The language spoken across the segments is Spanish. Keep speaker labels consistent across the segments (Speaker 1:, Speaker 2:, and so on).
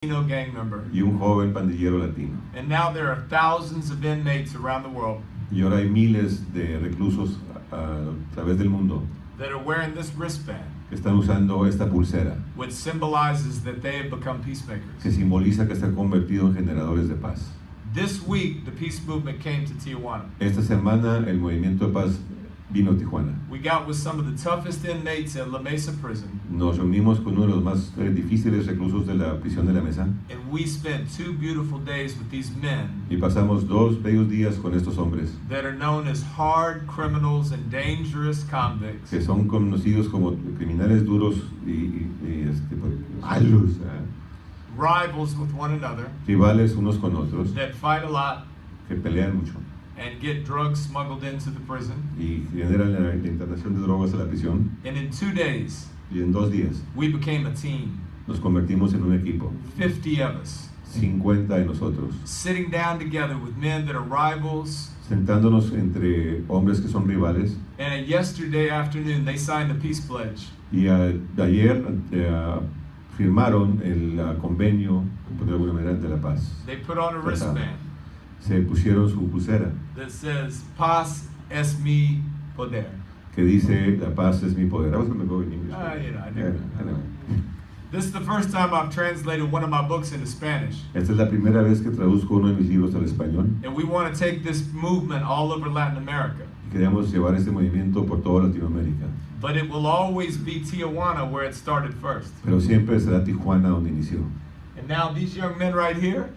Speaker 1: Latino gang member.
Speaker 2: y un joven pandillero latino.
Speaker 1: And now there are thousands of inmates around the world
Speaker 2: Y ahora hay miles de reclusos a través del mundo
Speaker 1: that are wearing this wristband,
Speaker 2: que están usando esta pulsera,
Speaker 1: which symbolizes that they have become peacemakers.
Speaker 2: que simboliza que se han convertido en generadores de paz.
Speaker 1: This week, the peace movement came to Tijuana.
Speaker 2: Esta semana el movimiento de paz vino a Tijuana.
Speaker 1: We got with some of the toughest inmates at La Mesa prison,
Speaker 2: Nos reunimos con uno de los más difíciles reclusos de la prisión de la Mesa
Speaker 1: and we spent 2 beautiful days with these men
Speaker 2: y pasamos 2 bellos días con estos hombres
Speaker 1: that are known as hard criminals and dangerous convicts,
Speaker 2: que son conocidos como criminales duros y malos,
Speaker 1: rivals with one another,
Speaker 2: rivales unos con otros,
Speaker 1: that fight a lot
Speaker 2: que pelean mucho
Speaker 1: and get drugs smuggled into the prison.
Speaker 2: y generan la internación de drogas a la prisión.
Speaker 1: And in 2 days,
Speaker 2: Y en 2 días
Speaker 1: we became a team,
Speaker 2: nos convertimos en un equipo,
Speaker 1: 50 of us,
Speaker 2: 50 de nosotros,
Speaker 1: sitting down together with men that are rivals.
Speaker 2: sentándonos entre hombres que son rivales.
Speaker 1: And yesterday afternoon, they signed a peace pledge.
Speaker 2: Y de ayer firmaron el convenio, por decirlo de alguna manera, de la paz.
Speaker 1: They put on a wristband
Speaker 2: Se pusieron su pulsera
Speaker 1: that says, Paz es mi poder.
Speaker 2: que dice la paz es mi poder. I was going to go in English.
Speaker 1: I do.
Speaker 2: Yeah, anyway.
Speaker 1: This is the first time I've translated one of my books into Spanish.
Speaker 2: Esta es la primera vez que traduzco uno de mis libros al español
Speaker 1: And we want to take this movement all over Latin America.
Speaker 2: y queremos llevar este movimiento por toda Latinoamérica.
Speaker 1: But it will always be Tijuana where it started first.
Speaker 2: Pero siempre será Tijuana donde inició.
Speaker 1: And now these young men right here,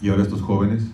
Speaker 2: Y ahora estos jóvenes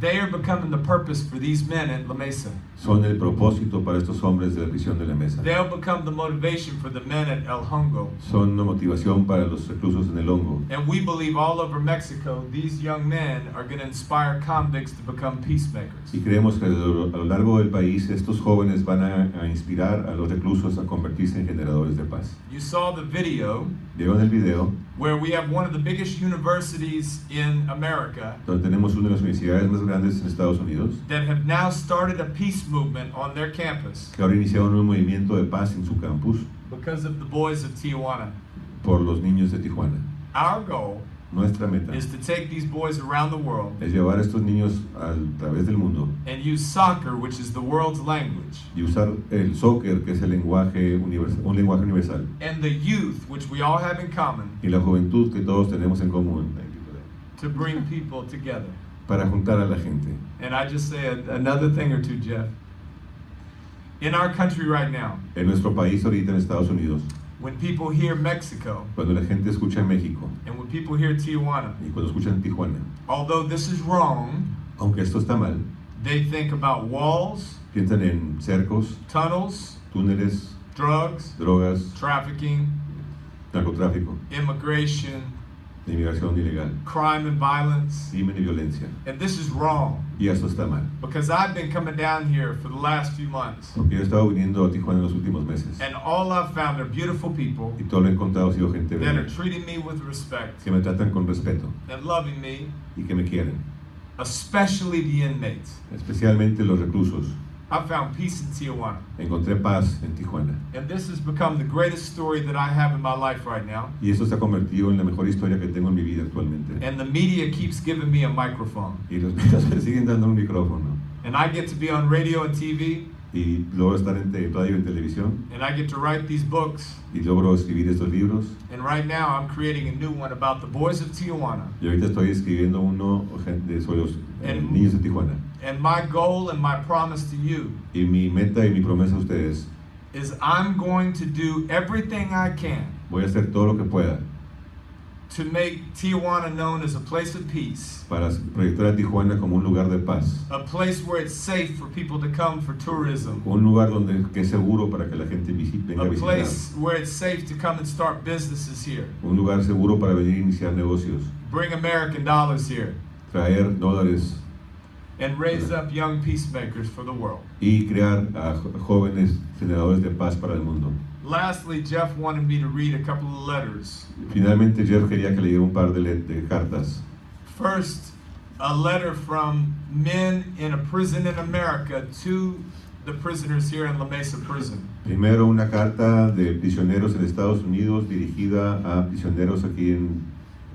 Speaker 1: they are becoming the purpose for these men at La Mesa.
Speaker 2: son el propósito para estos hombres de la prisión de la Mesa.
Speaker 1: They'll become the motivation for the men at El Hongo.
Speaker 2: Son una motivación para los reclusos en el hongo.
Speaker 1: And we believe all over Mexico, these young men are going to inspire convicts to become peacemakers.
Speaker 2: Y creemos que a lo largo del país estos jóvenes van a inspirar a los reclusos a convertirse en generadores de paz.
Speaker 1: You saw the video
Speaker 2: Vieron el video
Speaker 1: where we have one of the biggest universities in America
Speaker 2: donde tenemos una de las universidades más grandes en Estados Unidos
Speaker 1: that have now started a peace movement on their campus
Speaker 2: que ahora iniciaron un movimiento de paz en su campus
Speaker 1: because of the boys of Tijuana.
Speaker 2: por los niños de Tijuana.
Speaker 1: Our goal
Speaker 2: Nuestra meta
Speaker 1: is to take these boys around the world
Speaker 2: es llevar a estos niños a través del mundo
Speaker 1: and use soccer, which is the world's language,
Speaker 2: y usar el soccer, que es el lenguaje universal, un lenguaje universal,
Speaker 1: and the youth, which we all have in common,
Speaker 2: y la juventud que todos tenemos en común
Speaker 1: to bring people together.
Speaker 2: para juntar a la gente.
Speaker 1: And I just say another thing or two, Jeff. In our country right now,
Speaker 2: En nuestro país ahorita en Estados Unidos,
Speaker 1: when people hear Mexico
Speaker 2: cuando la gente escucha México
Speaker 1: and when people hear Tijuana,
Speaker 2: y cuando escuchan Tijuana,
Speaker 1: although this is wrong,
Speaker 2: aunque esto está mal,
Speaker 1: they think about walls,
Speaker 2: piensan en cercos,
Speaker 1: tunnels,
Speaker 2: túneles,
Speaker 1: drugs,
Speaker 2: drogas,
Speaker 1: trafficking,
Speaker 2: narcotráfico,
Speaker 1: immigration,
Speaker 2: inmigración ilegal,
Speaker 1: crime and violence.
Speaker 2: crimen y violencia.
Speaker 1: And this is wrong
Speaker 2: Y esto está mal.
Speaker 1: because I've been coming down here for the last few months,
Speaker 2: Porque yo he estado viniendo a Tijuana en los últimos meses
Speaker 1: and all I've found are beautiful people
Speaker 2: y todo lo he encontrado ha sido gente
Speaker 1: that are
Speaker 2: bella,
Speaker 1: treating me with respect
Speaker 2: que me tratan con respeto
Speaker 1: and loving me,
Speaker 2: y que me quieren,
Speaker 1: especially the inmates.
Speaker 2: especialmente los reclusos.
Speaker 1: I found peace in Tijuana.
Speaker 2: Encontré paz en Tijuana
Speaker 1: And this has become the greatest story that I have in my life right now.
Speaker 2: y esto se ha convertido en la mejor historia que tengo en mi vida actualmente.
Speaker 1: And the media keeps giving me a microphone.
Speaker 2: Y los medios me siguen dando un micrófono
Speaker 1: And I get to be on radio and TV,
Speaker 2: y logro estar en radio y en televisión
Speaker 1: and I get to write these books.
Speaker 2: y logro escribir estos libros.
Speaker 1: And right now I'm creating a new one about the boys of Tijuana.
Speaker 2: Y ahorita estoy escribiendo uno sobre los niños de Tijuana.
Speaker 1: And my goal and my promise to you
Speaker 2: Y mi meta y mi promesa a ustedes,
Speaker 1: is I'm going to do everything I can
Speaker 2: voy a hacer todo lo que pueda
Speaker 1: to make Tijuana known as a place of peace,
Speaker 2: para proyectar a Tijuana como un lugar de paz,
Speaker 1: a place where it's safe for people to come for tourism,
Speaker 2: un lugar donde que es seguro para que la gente venga a
Speaker 1: a
Speaker 2: visitar,
Speaker 1: place where it's safe to come and start businesses here,
Speaker 2: un lugar seguro para venir a iniciar negocios,
Speaker 1: bring American dollars here,
Speaker 2: traer dólares
Speaker 1: and raise up young peacemakers for the world.
Speaker 2: y crear a jóvenes generadores de paz para el mundo.
Speaker 1: Lastly, Jeff wanted me to read a couple of letters.
Speaker 2: Finalmente Jeff quería que leyera un par de cartas.
Speaker 1: First, a letter from men in a prison in America to the prisoners here in La Mesa prison.
Speaker 2: Primero una carta de prisioneros en Estados Unidos dirigida a prisioneros aquí en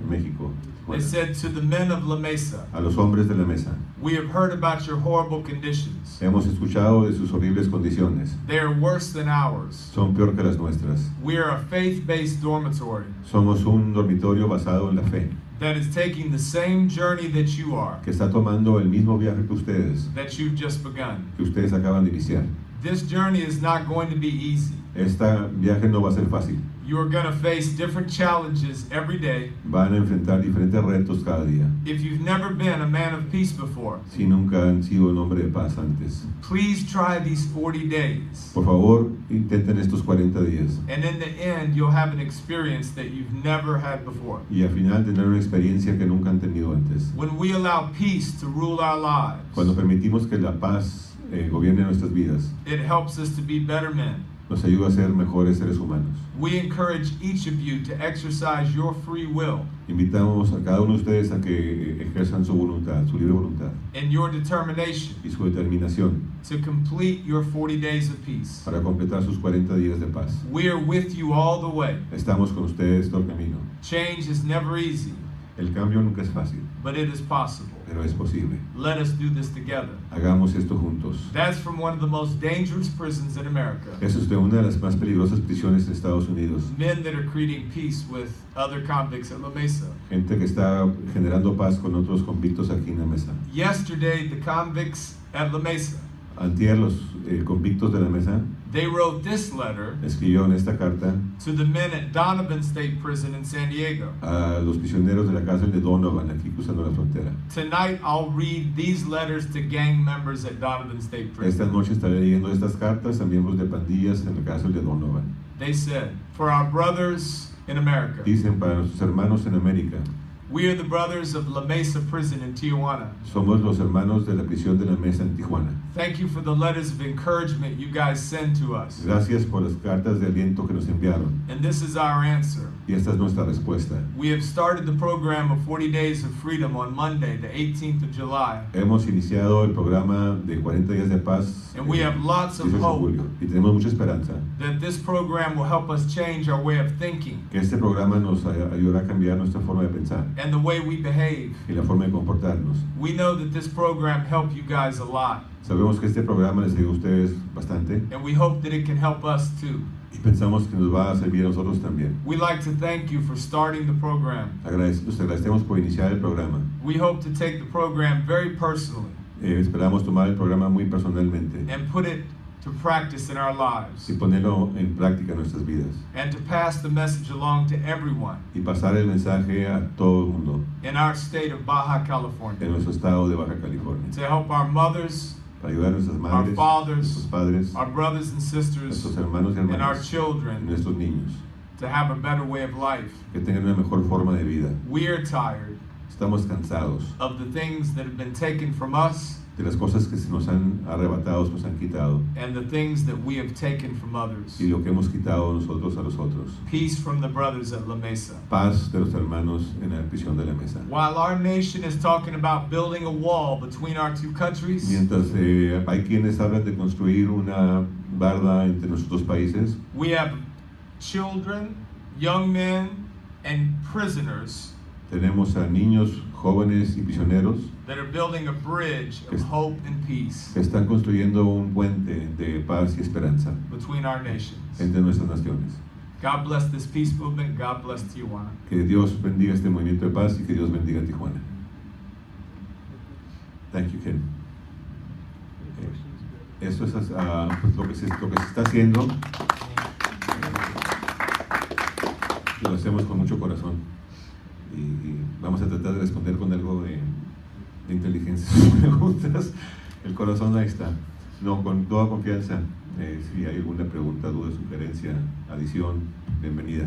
Speaker 2: México.
Speaker 1: They said to the men of La Mesa,
Speaker 2: A los hombres de la mesa,
Speaker 1: we have heard about your horrible conditions.
Speaker 2: hemos escuchado de sus horribles condiciones.
Speaker 1: They are worse than ours.
Speaker 2: Son peor que las nuestras.
Speaker 1: We are a faith-based dormitory
Speaker 2: Somos un dormitorio basado en la fe,
Speaker 1: that is taking the same journey that you are,
Speaker 2: que está tomando el mismo viaje que
Speaker 1: that you've just begun.
Speaker 2: ustedes acaban de iniciar.
Speaker 1: This journey is not going to be easy.
Speaker 2: Este viaje no va a ser fácil.
Speaker 1: You are going to face different challenges every day.
Speaker 2: Van a enfrentar diferentes retos cada día.
Speaker 1: If you've never been a man of peace before,
Speaker 2: Si nunca han sido un hombre de paz antes,
Speaker 1: please try these 40 days.
Speaker 2: por favor, intenten estos 40 días.
Speaker 1: And in the end, you'll have an experience that you've never had before.
Speaker 2: Y al final tendrán una experiencia que nunca han tenido antes.
Speaker 1: When we allow peace to rule our lives,
Speaker 2: Cuando permitimos que la paz gobierne nuestras vidas,
Speaker 1: it helps us to be better men.
Speaker 2: nos ayuda a ser mejores seres humanos.
Speaker 1: We encourage each of you to exercise your free will
Speaker 2: Invitamos a cada uno de ustedes a que ejerzan su voluntad, su libre voluntad
Speaker 1: and your determination
Speaker 2: y su determinación
Speaker 1: to complete your 40 days of peace.
Speaker 2: para completar sus 40 días de paz.
Speaker 1: We are with you all the way.
Speaker 2: Estamos con ustedes todo el camino.
Speaker 1: Change is never easy,
Speaker 2: El cambio nunca es fácil,
Speaker 1: but it is possible.
Speaker 2: pero es posible.
Speaker 1: Let us do this together.
Speaker 2: Hagamos esto juntos.
Speaker 1: That's from one of the most dangerous prisons in America.
Speaker 2: Eso es de una de las más peligrosas prisiones de Estados Unidos.
Speaker 1: Men that are creating peace with other convicts at La Mesa.
Speaker 2: Gente que está generando paz con otros convictos aquí en la mesa.
Speaker 1: Yesterday, the convicts at La Mesa,
Speaker 2: Antier, los convictos de la mesa
Speaker 1: they wrote this letter
Speaker 2: escribieron esta carta
Speaker 1: to the men at Donovan State Prison in San Diego.
Speaker 2: a los prisioneros de la cárcel de Donovan, aquí cruzando la frontera.
Speaker 1: Tonight, I'll read these letters to gang members at Donovan State
Speaker 2: Esta
Speaker 1: Prison.
Speaker 2: noche estaré leyendo estas cartas a miembros de pandillas en la cárcel de Donovan.
Speaker 1: They said, for our brothers in America,
Speaker 2: Dicen para nuestros hermanos en América,
Speaker 1: we are the brothers of La Mesa Prison in Tijuana.
Speaker 2: somos los hermanos de la prisión de la mesa en Tijuana.
Speaker 1: Thank you for the letters of encouragement you guys send to us.
Speaker 2: Gracias por las cartas de aliento que nos enviaron.
Speaker 1: And this is our answer.
Speaker 2: Y esta es nuestra respuesta.
Speaker 1: We have started the program of 40 Days of Freedom on Monday, the 18th of July.
Speaker 2: Hemos iniciado el programa de 40 días de paz
Speaker 1: And we have lots of
Speaker 2: 18 de
Speaker 1: hope
Speaker 2: julio y tenemos mucha esperanza
Speaker 1: that this program will help us change our way of thinking
Speaker 2: que este programa nos ayudará a cambiar nuestra forma de pensar
Speaker 1: and the way we behave.
Speaker 2: y la forma de comportarnos.
Speaker 1: We know that this program helped you guys a lot,
Speaker 2: Sabemos que este programa les ayuda a ustedes bastante
Speaker 1: and we hope that it can help us too.
Speaker 2: y pensamos que nos va a servir a nosotros también.
Speaker 1: We'd like to thank you for starting the program.
Speaker 2: Los agradecemos por iniciar el programa.
Speaker 1: We hope to take the program very personally
Speaker 2: Esperamos tomar el programa muy personalmente
Speaker 1: and put it to practice in our lives
Speaker 2: y ponerlo en práctica en nuestras vidas
Speaker 1: and to pass the message along to everyone
Speaker 2: y pasar el mensaje a todo el mundo
Speaker 1: in our state of Baja
Speaker 2: en
Speaker 1: California
Speaker 2: nuestro estado de Baja California
Speaker 1: to help our mothers,
Speaker 2: para ayudar a nuestras
Speaker 1: our
Speaker 2: madres,
Speaker 1: fathers,
Speaker 2: nuestros padres,
Speaker 1: our brothers and sisters,
Speaker 2: nuestros hermanos y
Speaker 1: and our
Speaker 2: hermanas y
Speaker 1: children
Speaker 2: nuestros niños
Speaker 1: to have a better way of life.
Speaker 2: que tengan una mejor forma de vida.
Speaker 1: We are tired
Speaker 2: Estamos cansados
Speaker 1: of the things that have been taken from us
Speaker 2: de las cosas que se nos han arrebatado, se nos han quitado
Speaker 1: and the things that we have taken from others.
Speaker 2: y lo que hemos quitado nosotros a los otros.
Speaker 1: Peace from the brothers at La Mesa.
Speaker 2: Paz de los hermanos en la prisión de la mesa.
Speaker 1: While our nation is talking about building a wall between our two countries,
Speaker 2: Mientras hay quienes hablan de construir una barda entre nuestros dos países,
Speaker 1: we have children, young men, and prisoners
Speaker 2: tenemos a niños, jóvenes y prisioneros
Speaker 1: that are building a bridge of hope and peace
Speaker 2: que están construyendo un puente de paz y esperanza
Speaker 1: between our nations.
Speaker 2: entre nuestras naciones.
Speaker 1: God bless this peace movement. God bless Tijuana.
Speaker 2: Que Dios bendiga este movimiento de paz y que Dios bendiga Tijuana. Thank you, Ken. Eso es pues lo que se está haciendo. Lo hacemos con mucho corazón y vamos a tratar de responder con algo de inteligencia a sus preguntas. El corazón ahí está. No, con toda confianza. Si hay alguna pregunta, duda, sugerencia, adición, bienvenida.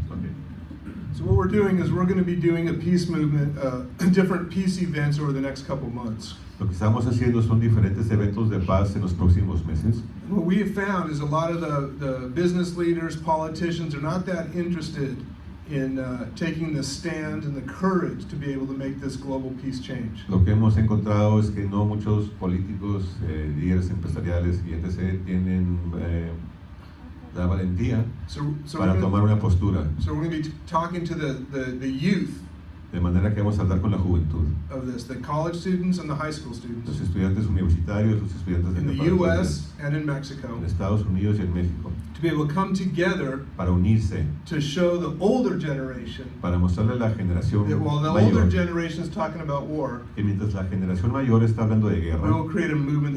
Speaker 2: Okay.
Speaker 3: So what we're doing is we're going to be doing a peace movement, different peace events over the next couple months.
Speaker 2: Lo que estamos haciendo son diferentes eventos de paz en los próximos meses.
Speaker 3: And what we have found is a lot of the business leaders, politicians are not that interested in taking the stand and the courage to be able to make this global peace change.
Speaker 2: Lo que hemos encontrado es que no muchos políticos, líderes empresariales y etc. tienen la valentía
Speaker 3: So
Speaker 2: para
Speaker 3: we're
Speaker 2: tomar
Speaker 3: gonna,
Speaker 2: una postura.
Speaker 3: so we're going to be talking to the youth
Speaker 2: De manera que vamos a hablar con la juventud,
Speaker 3: of this, the college students and the high school
Speaker 2: los
Speaker 3: students
Speaker 2: estudiantes universitarios, los estudiantes de
Speaker 3: in the
Speaker 2: preparatoria,
Speaker 3: U.S. and in Mexico,
Speaker 2: en Estados Unidos y en México,
Speaker 3: to be able to come together
Speaker 2: para unirse,
Speaker 3: to show the older generation
Speaker 2: para mostrarle a la generación
Speaker 3: that while the older
Speaker 2: mayor
Speaker 3: generation is talking about war,
Speaker 2: que mientras la generación mayor está hablando de
Speaker 3: we will
Speaker 2: guerra,
Speaker 3: create a movement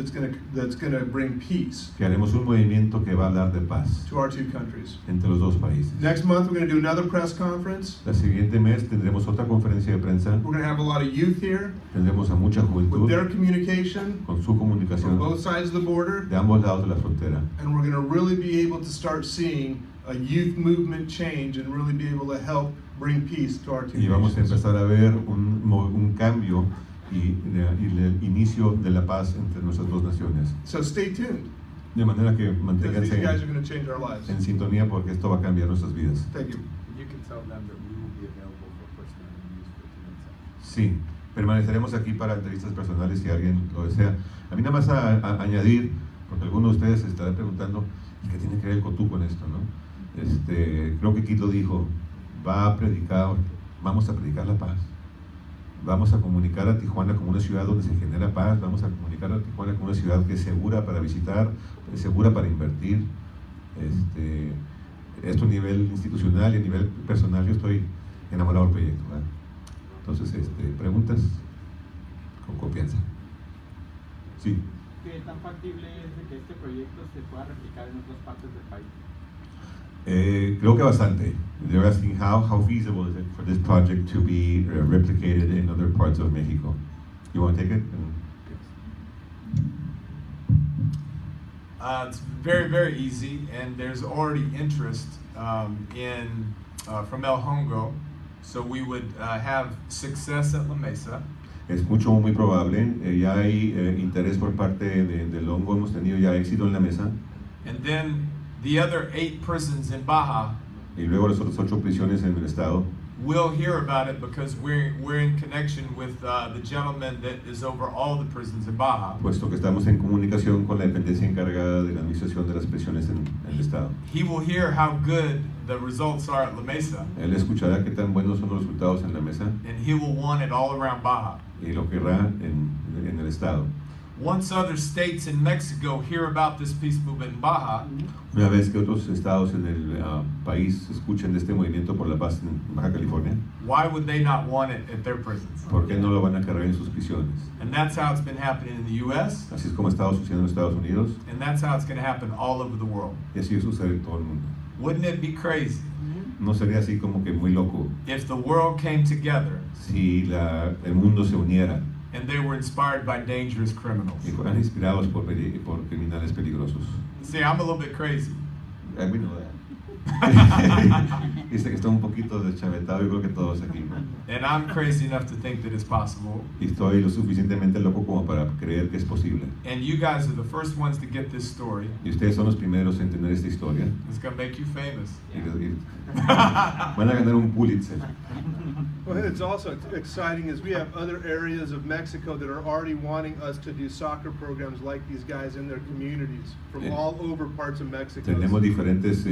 Speaker 3: that's going to bring peace
Speaker 2: que haremos un movimiento que va a hablar de paz
Speaker 3: to our two countries.
Speaker 2: entre los dos países.
Speaker 3: Next month, we're going to do another press conference.
Speaker 2: El siguiente mes tendremos otra conferencia de prensa,
Speaker 3: We're going to have a lot of youth here
Speaker 2: tendremos a mucha
Speaker 3: with
Speaker 2: juventud
Speaker 3: their communication
Speaker 2: con su
Speaker 3: from
Speaker 2: comunicación
Speaker 3: both sides of the border,
Speaker 2: de ambos lados de la frontera.
Speaker 3: and we're going to really be able to start seeing a youth movement change and really be able to help bring peace to our two
Speaker 2: Y vamos a
Speaker 3: nations.
Speaker 2: empezar a ver un cambio y el inicio de la paz entre nuestras dos naciones.
Speaker 3: So stay tuned,
Speaker 2: De manera que
Speaker 3: because
Speaker 2: manténganse
Speaker 3: these guys are going to change our lives.
Speaker 2: en sintonía porque esto va a cambiar nuestras vidas.
Speaker 3: Thank you.
Speaker 4: You can tell them that we will be available for personal interviews for 2 minutes.
Speaker 2: Sí, permaneceremos aquí para entrevistas personales si alguien lo desea. A mí nada más a añadir, porque algunos de ustedes se estarán preguntando, ¿y qué tiene que ver el Cotú con esto, no? Creo que Kit lo dijo, vamos a predicar la paz. Vamos a comunicar a Tijuana como una ciudad donde se genera paz, vamos a comunicar a Tijuana como una ciudad que es segura para visitar, es segura para invertir. Esto a nivel institucional y a nivel personal, yo estoy enamorado del proyecto, ¿verdad? Entonces, preguntas con confianza. Sí.
Speaker 5: ¿Qué tan factible es de que este proyecto se pueda replicar en otras partes del país?
Speaker 2: Creo que bastante. They're asking how feasible is it for this project to be replicated in other parts of Mexico. You want to take it?
Speaker 1: It's very, very easy, and there's already interest from El Hongo, so we would have success at La Mesa.
Speaker 2: Es muy probable. Ya hay interés por parte del Hongo. Hemos tenido ya éxito en la mesa.
Speaker 1: And then the other 8 prisons in Baja
Speaker 2: Y luego las otras 8 prisiones en el estado.
Speaker 1: will hear about it because we're in connection with the gentleman that is over all the prisons in Baja.
Speaker 2: Puesto que estamos en comunicación con la dependencia encargada de la administración de las prisiones en el estado.
Speaker 1: He will hear how good the results are at La Mesa,
Speaker 2: Él escuchará qué tan buenos son los resultados en la mesa
Speaker 1: and he will want it all around Baja.
Speaker 2: y lo querrá en el estado.
Speaker 1: Once other states in Mexico hear about this peace movement in Baja,
Speaker 2: Una vez que otros estados en el país escuchen de este movimiento por la paz en Baja California,
Speaker 1: why would they not want it at their prisons?
Speaker 2: ¿por qué no lo van a cargar en sus prisiones?
Speaker 1: And that's how it's been happening in the U.S.,
Speaker 2: Así es como ha estado sucediendo en Estados Unidos
Speaker 1: and that's how it's going to happen all over the world.
Speaker 2: y así sucede en todo el mundo.
Speaker 1: Wouldn't it be crazy
Speaker 2: No sería así como que muy loco
Speaker 1: if the world came together
Speaker 2: si el mundo se uniera
Speaker 1: and they were inspired by dangerous criminals?
Speaker 2: y fueran inspirados por criminales peligrosos.
Speaker 1: See, I'm a little bit crazy.
Speaker 2: We know that. Dice que está un poquito deschavetado, yo creo que todos aquí, ¿no?
Speaker 1: And I'm crazy enough to think that it's possible.
Speaker 2: Y estoy lo suficientemente loco como para creer que es posible.
Speaker 1: And you guys are the first ones to get this story.
Speaker 2: Y ustedes son los primeros en tener esta historia.
Speaker 1: It's going to make you famous.
Speaker 2: Van a ganar un Pulitzer.
Speaker 3: Well, it's also exciting is we have other areas of Mexico that are already wanting us to do soccer programs like these guys in their communities from
Speaker 2: Yeah.
Speaker 3: all over parts of Mexico.
Speaker 2: Tenemos diferentes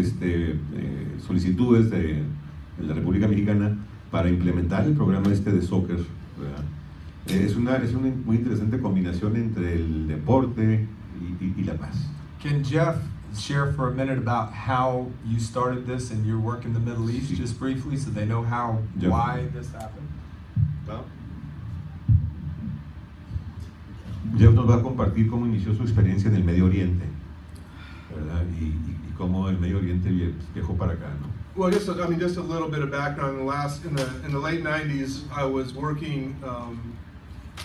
Speaker 2: solicitudes de la República Mexicana para implementar el programa de soccer, ¿verdad? Es una muy interesante combinación entre el deporte y la paz.
Speaker 1: Can Jeff share for a minute about how you started this and your work in the Middle East,
Speaker 2: Sí.
Speaker 1: just briefly, so they know
Speaker 2: Jeff.
Speaker 1: why this happened?
Speaker 2: Jeff nos va a compartir cómo inició su experiencia en el Medio Oriente, ¿verdad? Y cómo el Medio Oriente viajó para acá, ¿no?
Speaker 3: Well, just a little bit of background. In the late '90s, I was working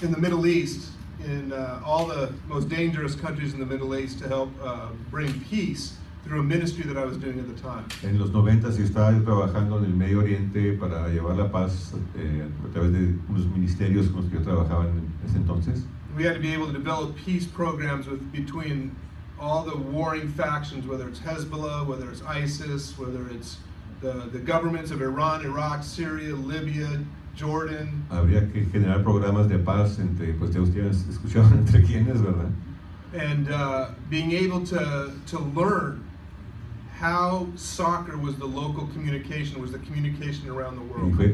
Speaker 3: in the Middle East, in all the most dangerous countries in the Middle East, to help bring peace through a ministry that I was doing at the time.
Speaker 2: En los 90s yo estaba trabajando en el Medio Oriente para llevar la paz a través de unos ministerios con los que yo trabajaba en ese entonces.
Speaker 3: We had to be able to develop peace programs between all the warring factions, whether it's Hezbollah, whether it's ISIS, whether it's the governments of Iran, Iraq, Syria, Libya, Jordan.
Speaker 2: Habría que generar programas de paz entre, pues ya ustedes escucharon entre quiénes, ¿verdad?
Speaker 3: And being able to learn how soccer was the local communication, was the communication around the
Speaker 2: Y
Speaker 3: world.
Speaker 2: fue